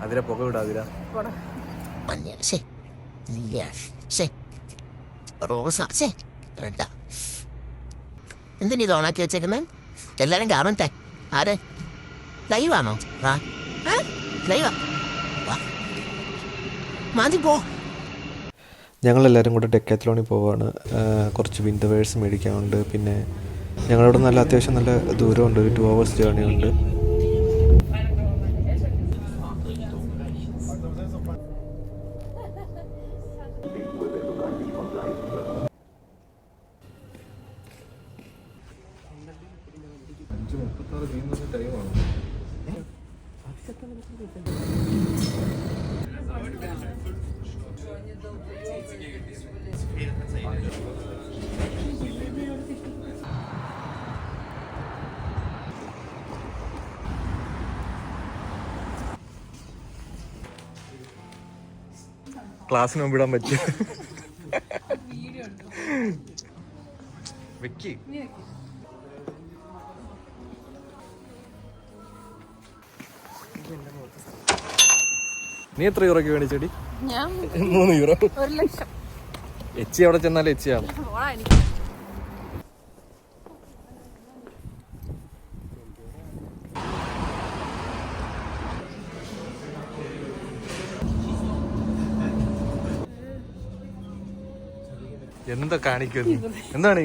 അതിലെ പുക വിടാതിര എന്തിനാ ഇത് ഓണാക്കി വെച്ചേക്കുന്നത്? എല്ലാരും കാണട്ടെ. ആരെ ലൈവാണോ? ലൈവാ മാതി പോ. ഞങ്ങളെല്ലാവരും കൂടെ ഡെക്കാത്ലോണിൽ പോവാണ്. കുറച്ച് വിൻ്റർവെയർസ് മേടിക്കാനുണ്ട്. പിന്നെ ഞങ്ങളവിടെ നല്ല അത്യാവശ്യം നല്ല ദൂരമുണ്ട്, ഒരു 2 hours ജേർണി ഉണ്ട്. ക്ലാസ്സിന് മുമ്പ് ഇടാൻ പറ്റിയ വെക്കി. നീ എത്ര യൂറോക്ക് മേടിച്ചടി? 3 യൂറോ. 1,00,000. എച്ചി അവിടെ ചെന്നാലും എച്ചിയാണ്. എന്താ കാണിക്കുന്നത്? എന്താണ്